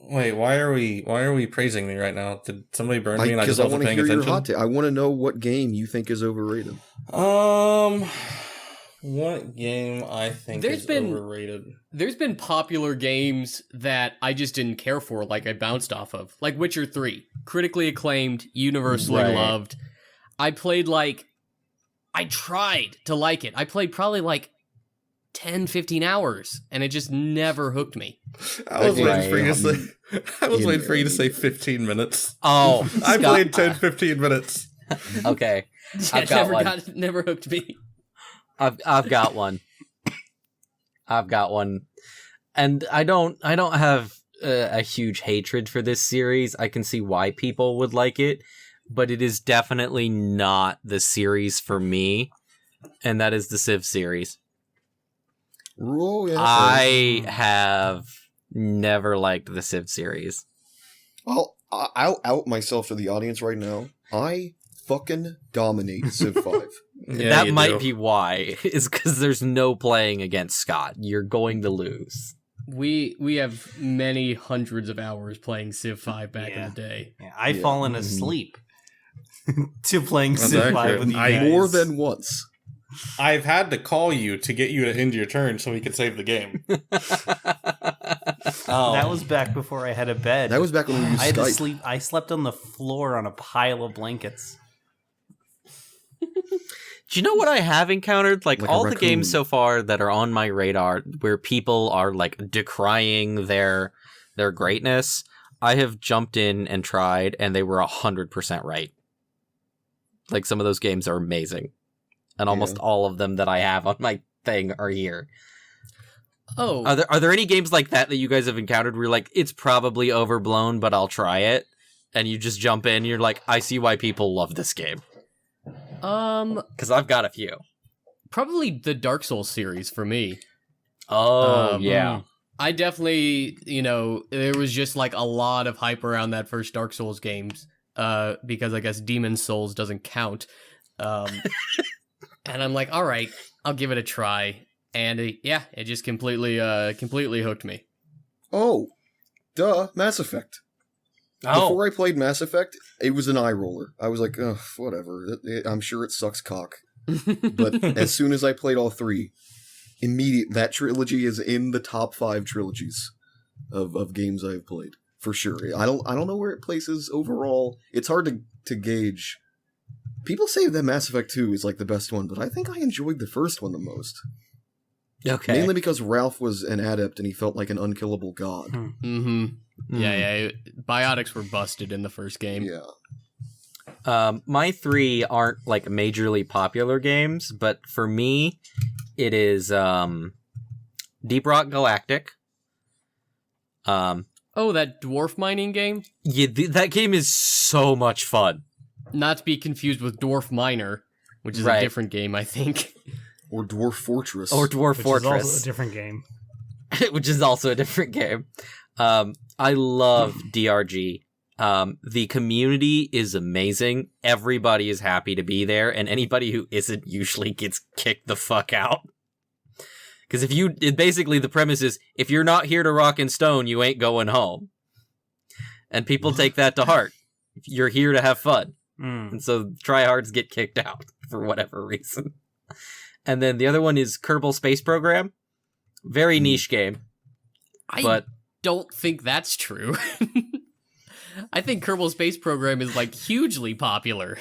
Wait, why are we praising me right now? Did somebody burn me and I Because just I wasn't want to paying hear your attention? hot take. I want to know what game you think is overrated. What game I think There's is been- overrated? There's been popular games that I just didn't care for, like I bounced off of. Like Witcher 3. Critically acclaimed, universally Right. loved. I tried to like it. I played probably like 10, 15 hours, and it just never hooked me. I was waiting Right. for you to say. I was Yeah. waiting for you to say 15 minutes. Oh, I Scott- played 10, 15 minutes. Okay, I've It got one. never hooked me. I've got one. I've got one, and I don't have a huge hatred for this series. I can see why people would like it, but it is definitely not the series for me, and that is the Civ series. Oh, yeah. I have never liked the Civ series. Well, I'll out myself to the audience right now. I fucking dominate Civ 5. Yeah, that you might do. be why, is because there's no playing against Scott. You're going to lose. We have many hundreds of hours playing Civ 5 back Yeah. in the day. Yeah, I've Yeah. fallen asleep to playing That's Civ 5 accurate. with you I- guys. More than once. I've had to call you to get you to end your turn so we could save the game. That was back before I had a bed. That was back when we used I had to Skype. sleep. I slept on the floor on a pile of blankets. Do you know what I have encountered? Like Like a all the raccoon. games so far that are on my radar where people are like decrying their greatness, I have jumped in and tried and they were 100% right. Like some of those games are amazing. And almost all of them that I have on my thing are here. Oh, Are there any games like that that you guys have encountered where you're like, it's probably overblown, but I'll try it? and you just jump in, you're like, I see why people love this game. Because I've got a few. Probably the Dark Souls series for me. Oh, yeah. I definitely, there was just like a lot of hype around that first Dark Souls games, because I guess Demon Souls doesn't count. And I'm like, all right, I'll give it a try. And it just completely hooked me. Oh, duh, Mass Effect. Before I played Mass Effect, it was an eye roller. I was like, ugh, whatever. I'm sure it sucks cock. But as soon as I played all three, that trilogy is in the top 5 trilogies of games I've played for sure. I don't know where it places overall. It's hard to gauge. People say that Mass Effect 2 is like the best one, but I think I enjoyed the first one the most. Okay. Mainly because Ralph was an adept and he felt like an unkillable god. Mm-hmm. Yeah. Biotics were busted in the first game. Yeah. My 3 aren't like majorly popular games, but for me, it is Deep Rock Galactic. Oh, that dwarf mining game? Yeah, that game is so much fun. Not to be confused with Dwarf Miner, which is Right. a different game, I think. Or Dwarf Fortress. Or Dwarf Which Fortress. is also a different game. Which is also a different game. I love DRG. The community is amazing. Everybody is happy to be there, and anybody who isn't usually gets kicked the fuck out. Because basically the premise is, if you're not here to rock and stone, you ain't going home. And people take that to heart. You're here to have fun. And so tryhards get kicked out for whatever reason. And then the other one is Kerbal Space Program. Very niche game. I don't think that's true. I think Kerbal Space Program is like hugely popular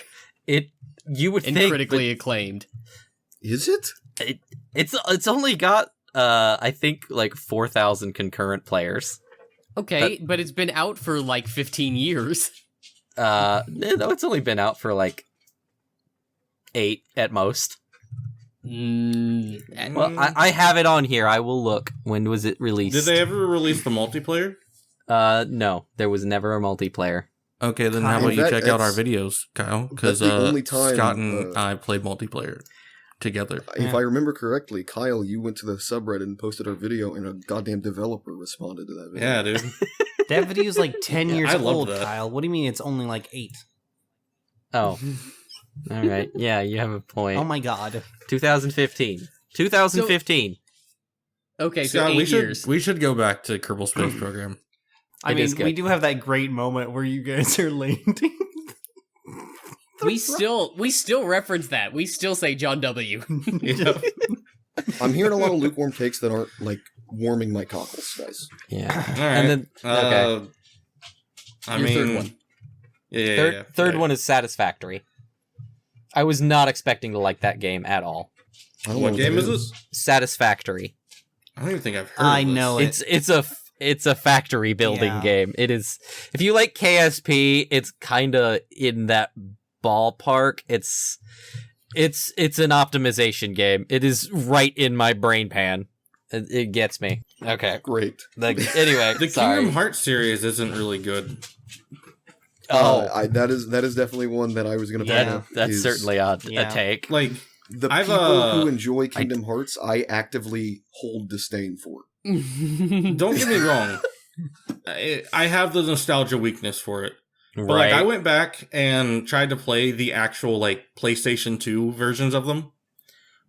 You would and think, critically acclaimed. Is it? it's only got I think like 4,000 concurrent players. Okay, but it's been out for like 15 years. No, it's only been out for like 8 at most. Well, I have it on here. I will look. When was it released? Did they ever release the multiplayer? No, there was never a multiplayer. Okay, then Kyle, how about you that- check out our that's- videos, Kyle? Because that's the only time, Scott and I played multiplayer together. If I remember correctly, Kyle, you went to the subreddit and posted our video, and a goddamn developer responded to that video. Yeah, dude. That video's like 10 years I loved old, that. Kyle. What do you mean it's only like 8? Oh, all right. Yeah, you have a point. Oh my god. 2015. 2015. Okay, so Scott, 8 years. we should go back to Kerbal Space Program. I It is mean, good. we do have that great moment where you guys are landing. We still reference that. We still say John W. Yeah. I'm hearing a lot of lukewarm takes that aren't, like, warming my cockles, guys. Yeah. All right. And then okay. I Your mean, third one. Yeah. Third one is Satisfactory. I was not expecting to like that game at all. I don't What know game that is this? Satisfactory. I don't even think I've heard. I of this. know it. It's a factory building Yeah. game. It is. If you like KSP, it's kind of in that ballpark. It's an optimization game. It is right in my brain pan. It gets me. Okay. Great. Anyway, The sorry. Kingdom Hearts series isn't really good. That is definitely one that I was going to bring Yeah, up. that's is certainly a Yeah. take. Like, the I've, people who enjoy Kingdom Hearts. I actively hold disdain for. don't get me wrong. I have the nostalgia weakness for it. But Right. like, I went back and tried to play the actual like PlayStation 2 versions of them,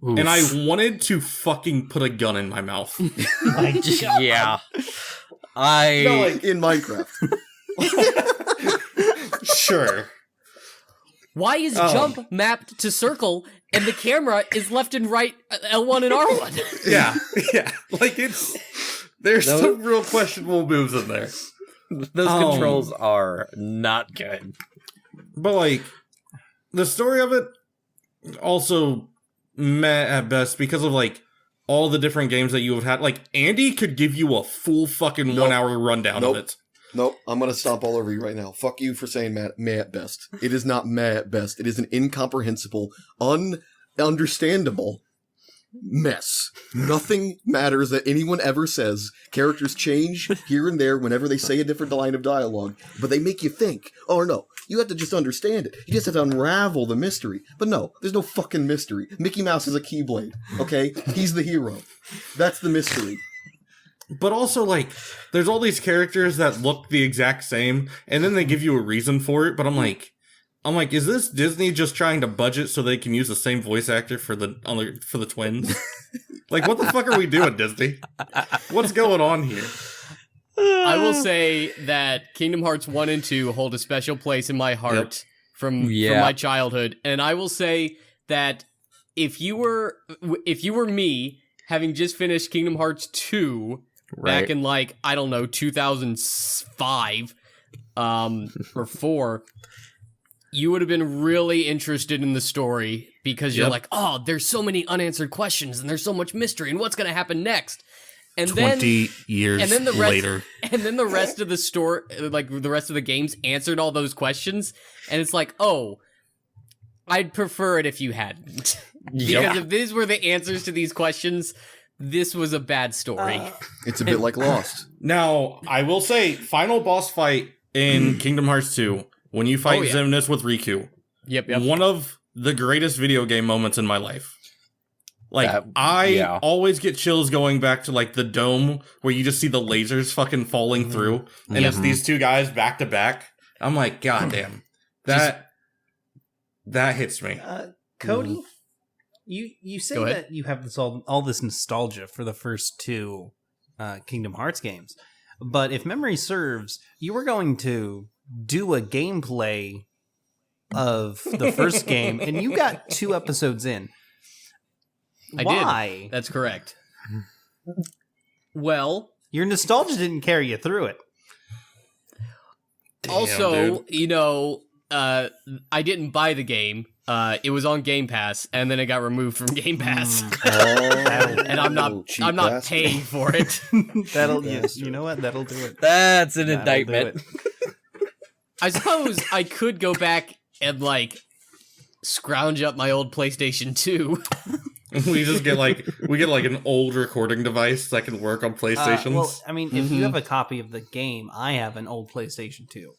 Oof. and I wanted to fucking put a gun in my mouth. yeah. I No, like in Minecraft. Sure. Why is Oh. jump mapped to circle and the camera is left and right L1 and R1? Yeah. Like there's No. some real questionable moves in there. those controls are not good. But like the story of it also meh at best because of like all the different games that you have had. Like Andy could give you a full fucking Nope. 1 hour rundown Nope. of it. Nope, I'm going to stomp all over you right now. Fuck you for saying meh at best. It is not meh at best. It is an incomprehensible, understandable mess. Nothing matters that anyone ever says. Characters change here and there whenever they say a different line of dialogue, but they make you think. Oh no, you have to just understand it. You just have to unravel the mystery. But no, there's no fucking mystery. Mickey Mouse is a Keyblade, okay? He's the hero. That's the mystery. But also, like, there's all these characters that look the exact same, and then they give you a reason for it, but I'm like, is this Disney just trying to budget so they can use the same voice actor for the twins? Like, what the fuck are we doing, Disney? What's going on here? I will say that Kingdom Hearts 1 and 2 hold a special place in my heart from my childhood. And I will say that if you were me, having just finished Kingdom Hearts 2 back in, like, I don't know, 2005 or 4, you would have been really interested in the story because you're like, oh, there's so many unanswered questions and there's so much mystery and what's going to happen next. And 20 years later. And then the rest of the story, like the rest of the games answered all those questions. And it's like, oh, I'd prefer it if you hadn't. Because if these were the answers to these questions, this was a bad story. It's a bit like Lost. Now, I will say, final boss fight in Kingdom Hearts 2, when you fight Xemnas with Riku. Yep. One of the greatest video game moments in my life. Like, I always get chills going back to, like, the dome where you just see the lasers fucking falling through, and it's these two guys back to back. I'm like, God damn. That hits me. Cody, you say that you have this all this nostalgia for the first two Kingdom Hearts games, but if memory serves, you were going to do a gameplay of the first game, and you got 2 episodes in. Why? Did. That's correct. Well, your nostalgia didn't carry you through it. Also, you know, I didn't buy the game. It was on Game Pass, and then it got removed from Game Pass. And I'm not paying for it. You know what? That'll do it. That's an indictment. I suppose I could go back and, like, scrounge up my old PlayStation 2. We get an old recording device that can work on PlayStations. Well, I mean, if you have a copy of the game, I have an old PlayStation 2.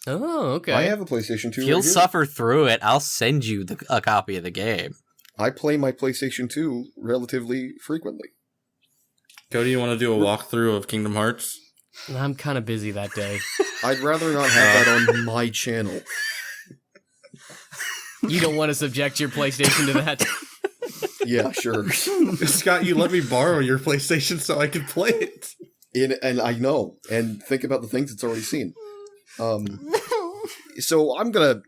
Oh, okay. I have a PlayStation 2. If you'll suffer through it, I'll send you a copy of the game. I play my PlayStation 2 relatively frequently. Cody, you want to do a walkthrough of Kingdom Hearts? I'm kind of busy that day. I'd rather not have that on my channel. You don't want to subject your PlayStation to that? Yeah, sure. Scott, you let me borrow your PlayStation so I could play it. And I know, and think about the things it's already seen. So I'm gonna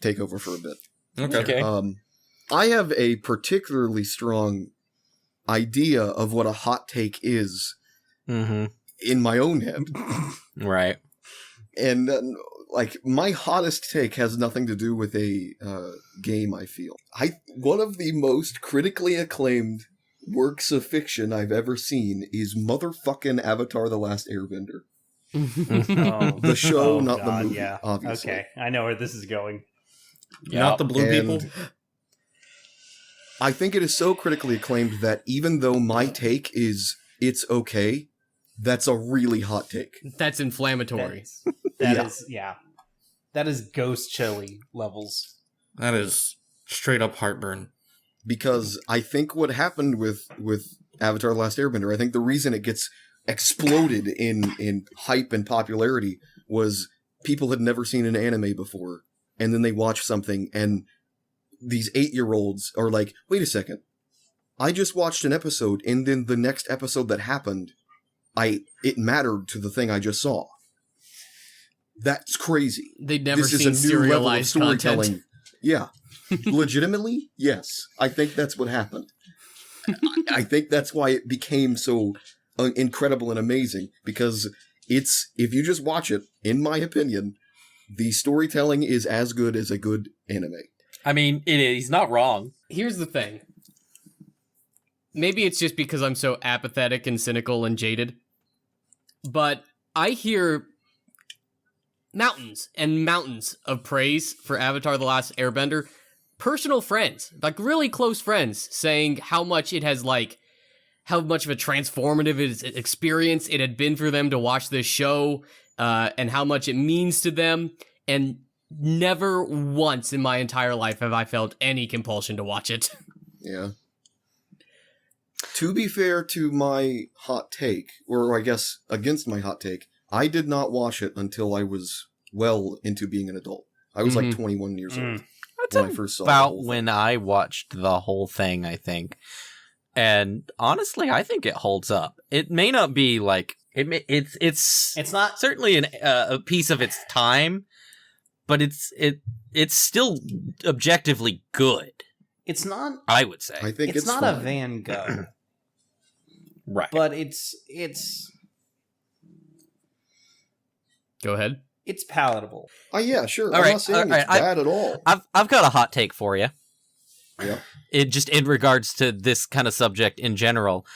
take over for a bit. Okay. I have a particularly strong idea of what a hot take is in my own head. Right. And like, my hottest take has nothing to do with a game, I feel. One of the most critically acclaimed works of fiction I've ever seen is motherfucking Avatar: The Last Airbender. The show, not the movie, obviously. Okay, I know where this is going. Not the blue people. I think it is so critically acclaimed that even though my take is it's okay, that's a really hot take. That's inflammatory. That is ghost chili levels. That is straight up heartburn. Because I think what happened with Avatar: The Last Airbender, I think the reason it gets exploded in hype and popularity was people had never seen an anime before, and then they watch something, and these 8-year-olds are like, wait a second, I just watched an episode, and then the next episode that happened, it mattered to the thing I just saw. That's crazy. They'd never this seen is a new level of serialized storytelling. content. Yeah. Legitimately, yes. I think that's what happened. I think that's why it became so incredible and amazing, because if you just watch it, in my opinion, the storytelling is as good as a good anime. I mean, it is. He's not wrong. Here's the thing. Maybe it's just because I'm so apathetic and cynical and jaded, but I hear mountains and mountains of praise for Avatar: The Last Airbender, personal friends, like really close friends, saying how much it has how much of a transformative experience it had been for them to watch this show, and how much it means to them. And never once in my entire life have I felt any compulsion to watch it. Yeah. To be fair to my hot take, or I guess against my hot take, I did not watch it until I was well into being an adult. I was like 21 years old when I first saw About when I watched the whole thing, I think. And honestly, I think it holds up. It may not be like it's not certainly a piece of its time, but it's still objectively good. It's not. I would say. I think It's not fine. a Van Gogh, Right. but it's Go ahead. it's palatable. Yeah, sure. All I'm right, not saying all right, it's bad at all. I've got a hot take for you. Yeah. It just in regards to this kind of subject in general.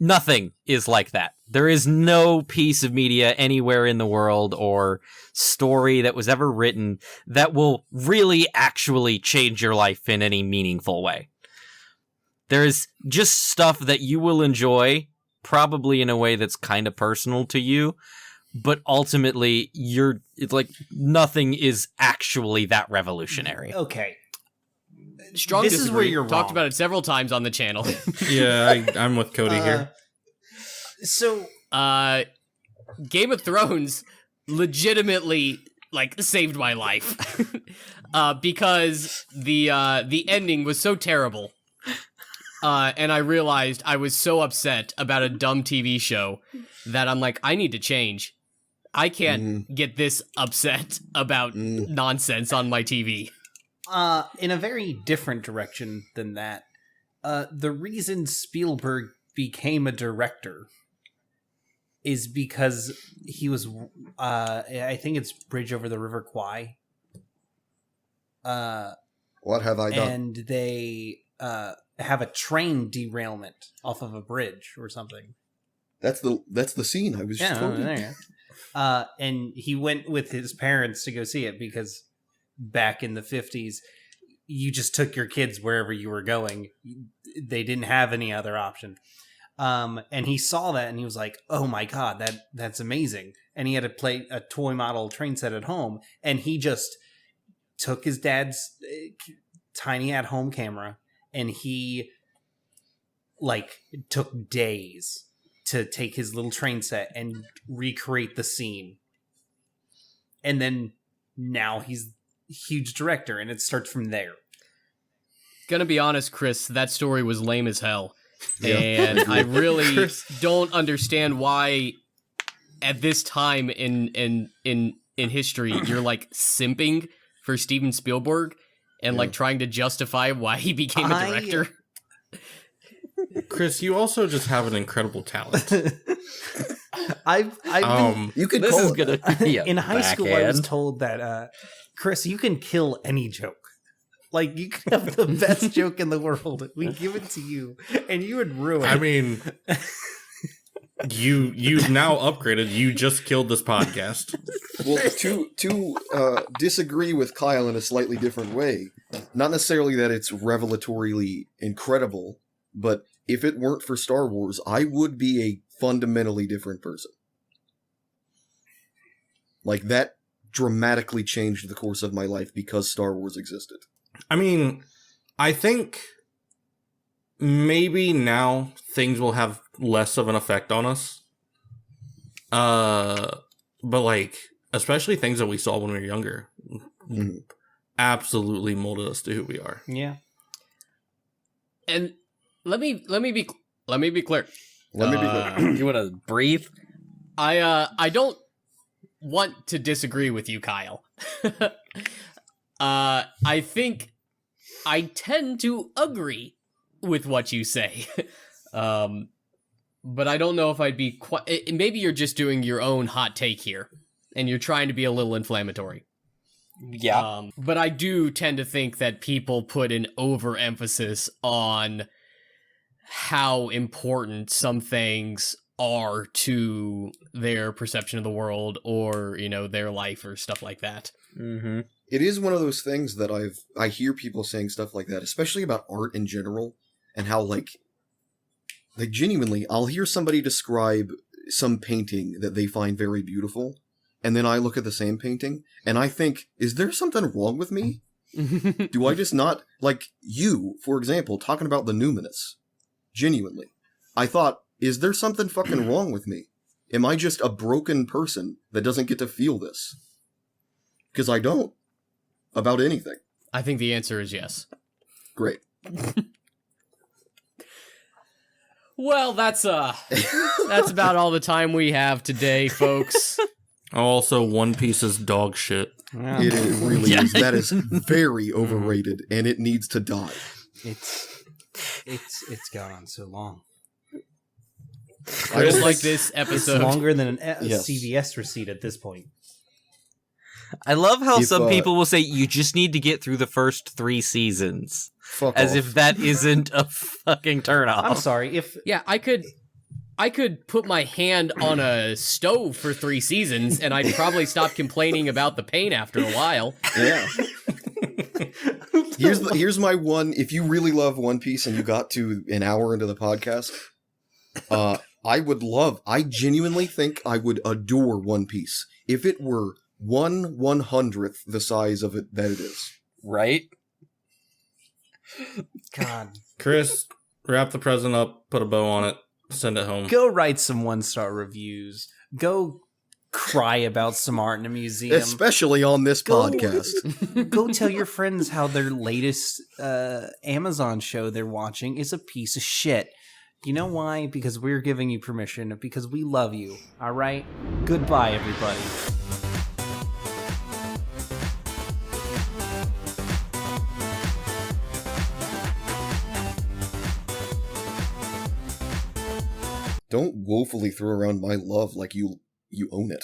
Nothing is like that. There is no piece of media anywhere in the world or story that was ever written that will really actually change your life in any meaningful way. There is just stuff that you will enjoy, probably in a way that's kind of personal to you, but ultimately it's like nothing is actually that revolutionary. Okay, Strong This is disagree. where you're Talked wrong. about it several times on the channel. Yeah, I'm with Cody here. So Game of Thrones legitimately saved my life because the ending was so terrible, and I realized I was so upset about a dumb TV show that I'm like, I need to change. I can't get this upset about nonsense on my TV. in a very different direction than that, the reason Spielberg became a director is because he was, I think it's Bridge Over the River Kwai. What have I done? And they have a train derailment off of a bridge or something. That's the scene I was just Yeah, quoting. there you go. And he went with his parents to go see it because back in the 50s, you just took your kids wherever you were going. They didn't have any other option. And he saw that and he was like, oh my God, that's amazing. And he had to play a toy model train set at home. And he just took his dad's tiny at home camera and he took days to take his little train set and recreate the scene. And then now he's a huge director and it starts from there. Gonna be honest, Chris, that story was lame as hell. Yeah. And I really Chris. don't understand why at this time in history you're simping for Steven Spielberg and Yeah. trying to justify why he became a director. Chris, you also just have an incredible talent. I've been, You could This call is it gonna that. be a in high school I was backhand. told that Chris, you can kill any joke. You could have the best joke in the world. We give it to you and you would ruin it. I mean, you've now upgraded. You just killed this podcast. Well, to disagree with Kyle in a slightly different way, not necessarily that it's revelatorily incredible, but if it weren't for Star Wars, I would be a fundamentally different person. That dramatically changed the course of my life because Star Wars existed. I mean, I think maybe now things will have less of an effect on us. But especially things that we saw when we were younger, Mhm. absolutely molded us to who we are. Yeah. And let me be clear. Let me be clear. You want to breathe? I don't want to disagree with you, Kyle. I think I tend to agree with what you say. But I don't know if I'd be quite... Maybe you're just doing your own hot take here, and you're trying to be a little inflammatory. Yeah. But I do tend to think that people put an overemphasis on how important some things are to their perception of the world or, their life or stuff like that. Mm-hmm. It is one of those things that I hear people saying stuff like that, especially about art in general, and how like genuinely, I'll hear somebody describe some painting that they find very beautiful, and then I look at the same painting, and I think, is there something wrong with me? Do I just not, like, you, for example, talking about the Numinous, genuinely, I thought, is there something fucking wrong with me? Am I just a broken person that doesn't get to feel this? Because I don't, about anything. I think the answer is yes. Great. Well, that's about all the time we have today, folks. Also, One Piece is dog shit. It really is. That is very overrated, and it needs to die. It's gone on so long. I Just don't like think- this It's episode. longer than a Yes. CVS receipt at this point. I love how If, some people will say you just need to get through the first 3 seasons, Fuck as off. if that isn't a fucking turnoff. I'm sorry if Yeah, I could put my hand on a stove for 3 seasons, and I'd probably stop complaining about the pain after a while. Yeah. Here's my one. If you really love One Piece and you got to an hour into the podcast, I genuinely think I would adore One Piece if it were 1/100th the size of it that it is. Right? God, Chris, wrap the present up, put a bow on it, send it home. go write some 1-star reviews. Go cry about some art in a museum. Especially on this Go- podcast. Go tell your friends how their latest Amazon show they're watching is a piece of shit. You know why? Because we're giving you permission. Because we love you. All right? Goodbye, everybody. Don't woefully throw around my love like you own it.